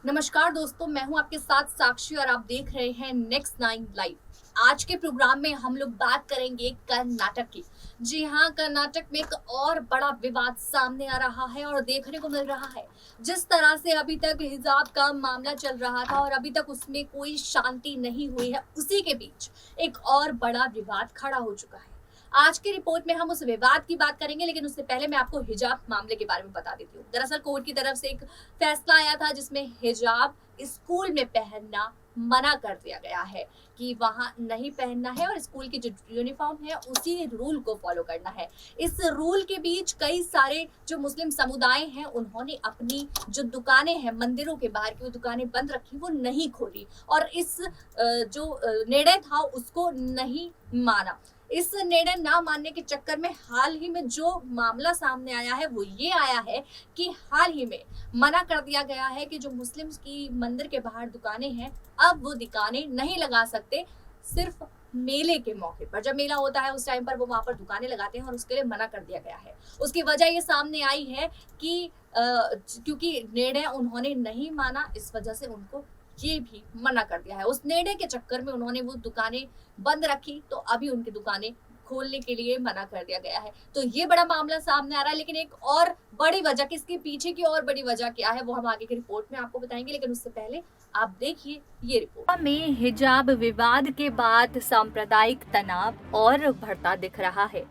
नमस्कार दोस्तों, मैं हूं आपके साथ साक्षी और आप देख रहे हैं नेक्स्ट 9 लाइव। आज के प्रोग्राम में हम लोग बात करेंगे कर्नाटक की। जी हां, कर्नाटक में एक और बड़ा विवाद सामने आ रहा है और देखने को मिल रहा है। जिस तरह से अभी तक हिजाब का मामला चल रहा था और अभी तक उसमें कोई शांति नहीं हुई है, उसी के बीच एक और बड़ा विवाद खड़ा हो चुका है। आज की रिपोर्ट में हम उस विवाद की बात करेंगे, लेकिन उससे पहले मैं आपको हिजाब मामले के बारे में बता देती हूँ। दरअसल कोर्ट की तरफ से एक फैसला आया था जिसमें हिजाब स्कूल में पहनना मना कर दिया गया है कि वहां नहीं पहनना है और स्कूल की जो यूनिफॉर्म है उसी रूल को फॉलो करना है। इस रूल के बीच कई सारे जो मुस्लिम समुदाय हैं उन्होंने अपनी जो दुकानें हैं मंदिरों के बाहर की वो दुकानें बंद रखी, वो नहीं खोली और इस जो निर्णय था उसको नहीं माना। इस निर्णय ना मानने के चक्कर में हाल ही में जो मामला सामने आया है वो ये आया है कि हाल ही में मना कर दिया गया है कि जो मुस्लिम्स की मंदिर के बाहर दुकानें हैं अब वो दुकानें नहीं लगा सकते। सिर्फ मेले के मौके पर, जब मेला होता है उस टाइम पर वो वहां पर दुकानें लगाते हैं और उसके लिए मना कर दिया गया है। उसकी वजह ये सामने आई है कि क्योंकि निर्णय उन्होंने नहीं माना, इस वजह से उनको ये भी मना कर दिया है। उस निर्णय के चक्कर में उन्होंने वो दुकानें बंद रखी, तो अभी उनकी दुकानें खोलने के लिए मना कर दिया गया है। तो ये बड़ा मामला सामने आ रहा है, लेकिन एक और बड़ी वजह, किसके पीछे की और बड़ी वजह क्या है वो हम आगे की रिपोर्ट में आपको बताएंगे, लेकिन उससे पहले आप देखिए ये रिपोर्ट में। हिजाब विवाद के बाद सांप्रदायिक तनाव और बढ़ता दिख रहा है।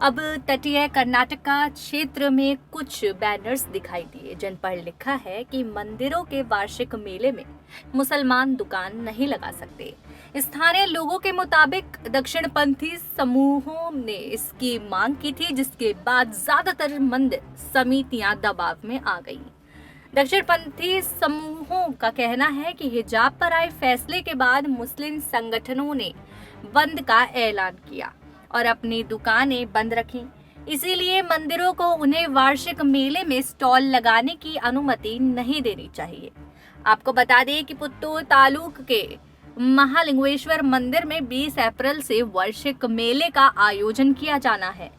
अब तटीय कर्नाटका क्षेत्र में कुछ बैनर्स दिखाई दिए जिन पर लिखा है कि मंदिरों के वार्षिक मेले में मुसलमान दुकान नहीं लगा सकते। स्थानीय लोगों के मुताबिक दक्षिणपंथी समूहों ने इसकी मांग की थी, जिसके बाद ज्यादातर मंदिर समितियां दबाव में आ गईं। दक्षिणपंथी समूहों का कहना है कि हिजाब पर आए फैसले के बाद मुस्लिम संगठनों ने बंद का ऐलान किया और अपनी दुकानें बंद रखीं। इसीलिए मंदिरों को उन्हें वार्षिक मेले में स्टॉल लगाने की अनुमति नहीं देनी चाहिए। आपको बता दें कि पुत्तूर तालुक के महालिंगेश्वर मंदिर में 20 अप्रैल से वार्षिक मेले का आयोजन किया जाना है।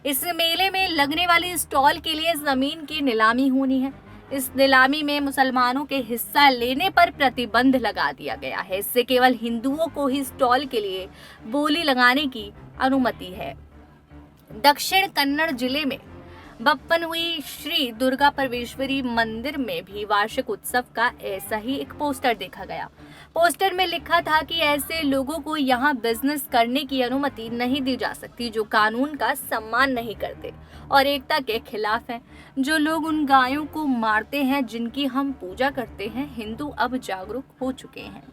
इस मेले में लगने वाली स्टॉल के लिए जमीन की नीलामी होनी है। इस नीलामी में मुसलमानों के हिस्सा लेने पर प्रतिबंध लगा दिया गया है। इससे केवल हिंदुओं को ही स्टॉल के लिए बोली लगाने की अनुमति है। दक्षिण कन्नड़ जिले में बप्पनहुई श्री दुर्गा परमेश्वरी मंदिर में भी वार्षिक उत्सव का ऐसा ही एक पोस्टर देखा गया। पोस्टर में लिखा था कि ऐसे लोगों को यहाँ बिजनेस करने की अनुमति नहीं दी जा सकती जो कानून का सम्मान नहीं करते और एकता के खिलाफ हैं। जो लोग उन गायों को मारते हैं जिनकी हम पूजा करते हैं, हिंदू अब जागरूक हो चुके हैं।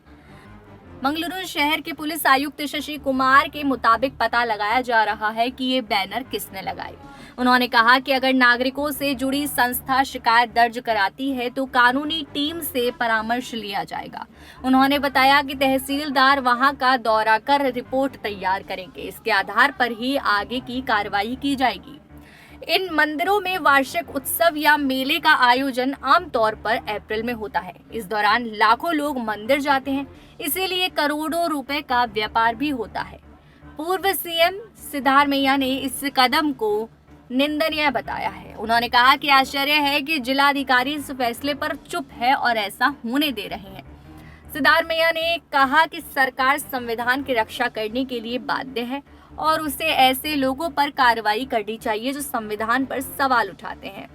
मंगलुरु शहर के पुलिस आयुक्त शशि कुमार के मुताबिक पता लगाया जा रहा है कि ये बैनर किसने लगाए। उन्होंने कहा कि अगर नागरिकों से जुड़ी संस्था शिकायत दर्ज कराती है तो कानूनी टीम से परामर्श लिया जाएगा। उन्होंने बताया कि तहसीलदार वहां का दौरा कर रिपोर्ट तैयार करेंगे। इसके आधार पर ही आगे की कार्रवाई की जाएगी। इन मंदिरों में वार्षिक उत्सव या मेले का आयोजन आमतौर पर अप्रैल में होता है। इस दौरान लाखों लोग मंदिर जाते हैं, इसीलिए करोड़ों रुपए का व्यापार भी होता है। पूर्व सीएम सिद्धारमैया ने इस कदम को निंदनीय बताया है। उन्होंने कहा कि आश्चर्य है कि जिलाधिकारी इस फैसले पर चुप है और ऐसा होने दे रहे हैं। सिद्धारमैया ने कहा कि सरकार संविधान की रक्षा करने के लिए बाध्य है और उसे ऐसे लोगों पर कार्रवाई करनी चाहिए जो संविधान पर सवाल उठाते हैं।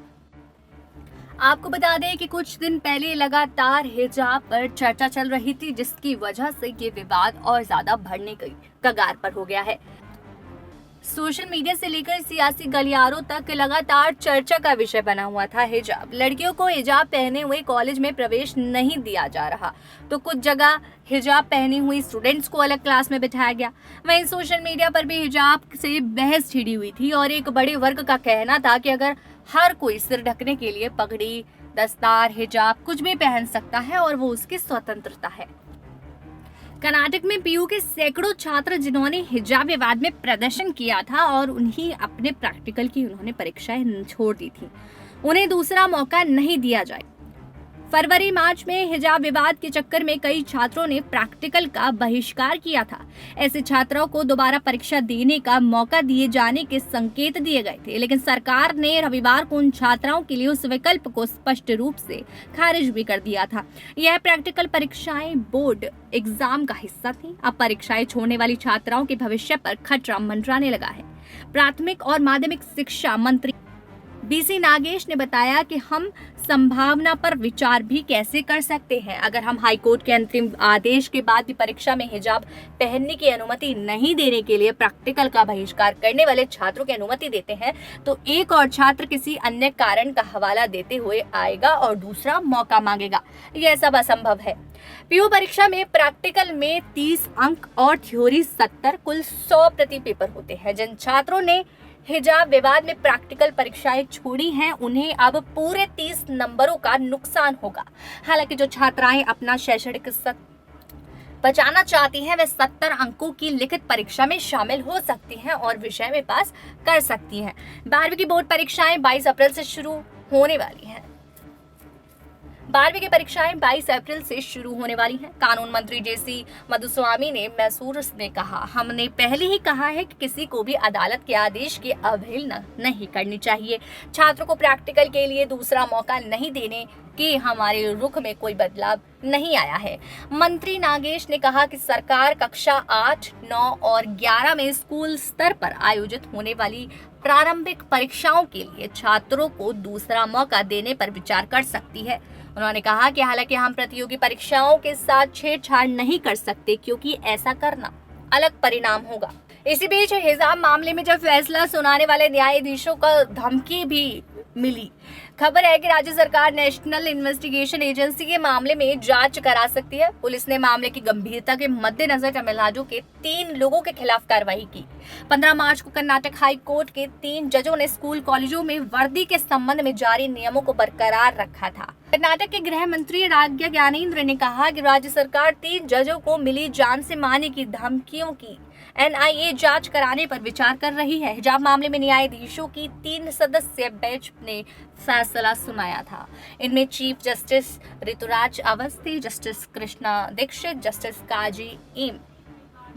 आपको बता दें कि कुछ दिन पहले लगातार हिजाब पर चर्चा चल रही थी, जिसकी वजह से ये विवाद और ज्यादा बढ़ने की कगार पर हो गया है। सोशल मीडिया से लेकर सियासी गलियारों तक लगातार चर्चा का विषय बना हुआ था हिजाब। लड़कियों को हिजाब पहने हुए कॉलेज में प्रवेश नहीं दिया जा रहा, तो कुछ जगह हिजाब पहनी हुई स्टूडेंट्स को अलग क्लास में बिठाया गया। वहीं सोशल मीडिया पर भी हिजाब से बहस छिड़ी हुई थी और एक बड़े वर्ग का कहना था कि अगर हर कोई सिर ढकने के लिए पगड़ी, दस्तार, हिजाब कुछ भी पहन सकता है और वो उसकी स्वतंत्रता है। कर्नाटक में पीयू के सैकड़ों छात्र जिन्होंने हिजाब विवाद में प्रदर्शन किया था और उन्हीं अपने प्रैक्टिकल की उन्होंने परीक्षाएं छोड़ दी थी, उन्हें दूसरा मौका नहीं दिया जाए। फरवरी मार्च में हिजाब विवाद के चक्कर में कई छात्रों ने प्रैक्टिकल का बहिष्कार किया था। ऐसे छात्रों को दोबारा परीक्षा देने का मौका दिए जाने के संकेत दिए गए थे, लेकिन सरकार ने रविवार को उन छात्राओं के लिए उस विकल्प को स्पष्ट रूप से खारिज भी कर दिया था। यह प्रैक्टिकल परीक्षाएं बोर्ड एग्जाम का हिस्सा थी। अब परीक्षाएं छोड़ने वाली छात्राओं के भविष्य पर खतरा मंडराने लगा है। प्राथमिक और माध्यमिक शिक्षा मंत्री बीसी नागेश ने बताया कि हम संभावना पर विचार भी कैसे कर सकते हैं। अगर हम हाईकोर्ट के अंतरिम आदेश के बाद भी परीक्षा में हिजाब पहनने की अनुमति नहीं देने के लिए प्रैक्टिकल का बहिष्कार करने वाले छात्रों की अनुमति देते हैं, तो एक और छात्र किसी अन्य कारण का हवाला देते हुए आएगा और दूसरा मौका मांगेगा। यह सब असंभव है। पीयू परीक्षा में प्रैक्टिकल में 30 अंक और थ्योरी 70, कुल 100 प्रति पेपर होते हैं। जिन छात्रों ने हिजाब विवाद में प्रैक्टिकल परीक्षाएं छोड़ी हैं, उन्हें अब पूरे 30 नंबरों का नुकसान होगा। हालांकि जो छात्राएं अपना शैक्षणिक बचाना चाहती हैं, वे 70 अंकों की लिखित परीक्षा में शामिल हो सकती हैं और विषय में पास कर सकती हैं। 12वीं की बोर्ड परीक्षाएं 22 अप्रैल से शुरू होने वाली हैं। 12वीं की परीक्षाएं 22 अप्रैल से शुरू होने वाली हैं। कानून मंत्री जेसी मधुस्वामी ने मैसूर में कहा, हमने पहले ही कहा है कि किसी को भी अदालत के आदेश की अवहेलना नहीं करनी चाहिए। छात्रों को प्रैक्टिकल के लिए दूसरा मौका नहीं देने के हमारे रुख में कोई बदलाव नहीं आया है। मंत्री नागेश ने कहा कि सरकार कक्षा 8, 9 और 11 में स्कूल स्तर पर आयोजित होने वाली प्रारंभिक परीक्षाओं के लिए छात्रों को दूसरा मौका देने पर विचार कर सकती है। उन्होंने कहा कि हालांकि हम प्रतियोगी परीक्षाओं के साथ छेड़छाड़ नहीं कर सकते, क्योंकि ऐसा करना अलग परिणाम होगा। इसी बीच हिजाब मामले में जब फैसला सुनाने वाले न्यायाधीशों को धमकी भी मिली। खबर है कि राज्य सरकार नेशनल इन्वेस्टिगेशन एजेंसी के मामले में जांच करा सकती है। पुलिस ने मामले की गंभीरता के मद्देनजर तमिलनाडु के 3 लोगों के खिलाफ कार्रवाई की। 15 मार्च को कर्नाटक हाई कोर्ट के 3 जजों ने स्कूल कॉलेजों में वर्दी के संबंध में जारी नियमों को बरकरार रखा था। कर्नाटक के गृह मंत्री राज्य ज्ञानेंद्र ने कहा कि राज्य सरकार 3 जजों को मिली जान से मारने की धमकियों की एनआईए जांच कराने पर विचार कर रही है। हिजाब मामले में न्यायाधीशों की 3 सदस्यीय बेंच ने फैसला सुनाया था। इनमें chief justice Rituraj Awasthi, justice Krishna Dixit, justice Kazi M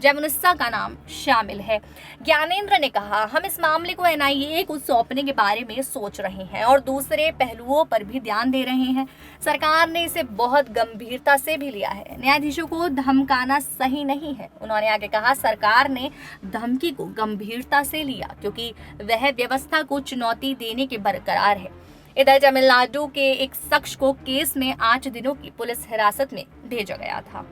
Jamunissa का नाम शामिल है। ज्ञानेंद्र ने कहा, हम इस मामले को एनआईए को सौंपने के बारे में सोच रहे हैं और दूसरे पहलुओं पर भी ध्यान दे रहे हैं। सरकार ने इसे बहुत गंभीरता से भी लिया है। न्यायाधीशों को धमकाना सही नहीं है। उन्होंने आगे कहा, सरकार ने धमकी को गंभीरता से लिया क्योंकि वह व्यवस्था को चुनौती देने के बरकरार है। इधर तमिलनाडु के एक शख्स को केस में 8 दिनों की पुलिस हिरासत में भेजा गया था।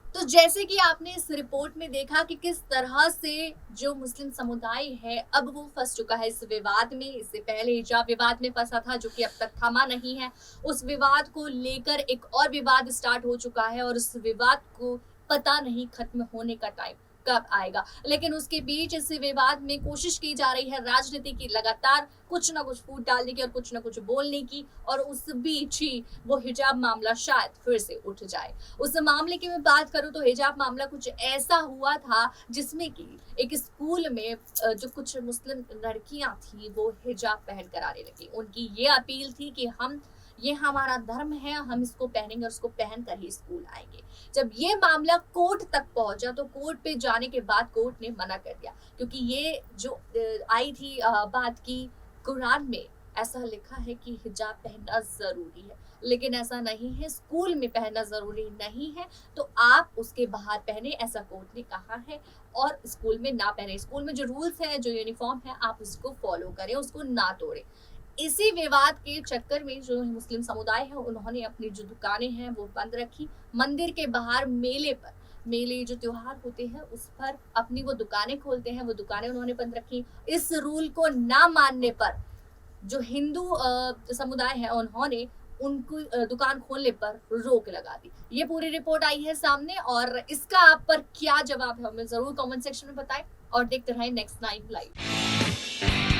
तो जैसे कि आपने इस रिपोर्ट में देखा कि किस तरह से जो मुस्लिम समुदाय है अब वो फंस चुका है इस विवाद में। इससे पहले हिजाब विवाद में फंसा था, जो कि अब तक थमा नहीं है। उस विवाद को लेकर एक और विवाद स्टार्ट हो चुका है और उस विवाद को पता नहीं खत्म होने का टाइम कब आएगा। लेकिन उसके बीच इस विवाद में कोशिश की जा रही है राजनीति की, लगातार कुछ ना कुछ फूट डालने की और कुछ ना कुछ बोलने की, और उस बीच ही वो हिजाब मामला शायद फिर से उठ जाए। उस मामले की मैं बात करूं तो हिजाब मामला कुछ ऐसा हुआ था जिसमें कि एक स्कूल में जो कुछ मुस्लिम लड़कियां थी वो हिजाब पहन कर आने लगी। उनकी ये अपील थी कि ये हमारा धर्म है, हम इसको पहनेंगे और इसको पहन कर ही स्कूल आएंगे। जब ये मामला कोर्ट तक पहुंचा तो कोर्ट पे जाने के बाद कोर्ट ने मना कर दिया, क्योंकि ये जो आई थी बात की कुरान में ऐसा लिखा है कि हिजाब पहनना जरूरी है, लेकिन ऐसा नहीं है। स्कूल में पहनना जरूरी नहीं है, तो आप उसके बाहर पहने, ऐसा कोर्ट ने कहा है। और स्कूल में ना पहने, स्कूल में जो रूल्स है, जो यूनिफॉर्म है, आप उसको फॉलो करें, उसको ना तोड़ें। इसी विवाद के चक्कर में जो मुस्लिम समुदाय है उन्होंने अपनी जो दुकानें हैं वो बंद रखी। मंदिर के बाहर मेले जो त्योहार होते हैं उस पर अपनी वो दुकानें खोलते हैं, वो दुकानें उन्होंने बंद रखी। इस रूल को ना मानने पर जो हिंदू समुदाय है उन्होंने उनको दुकान खोलने पर रोक लगा दी। ये पूरी रिपोर्ट आई है सामने और इसका आप पर क्या जवाब है हमें जरूर कमेंट सेक्शन में बताएं और देखते रहें नेक्स्ट 9 लाइव।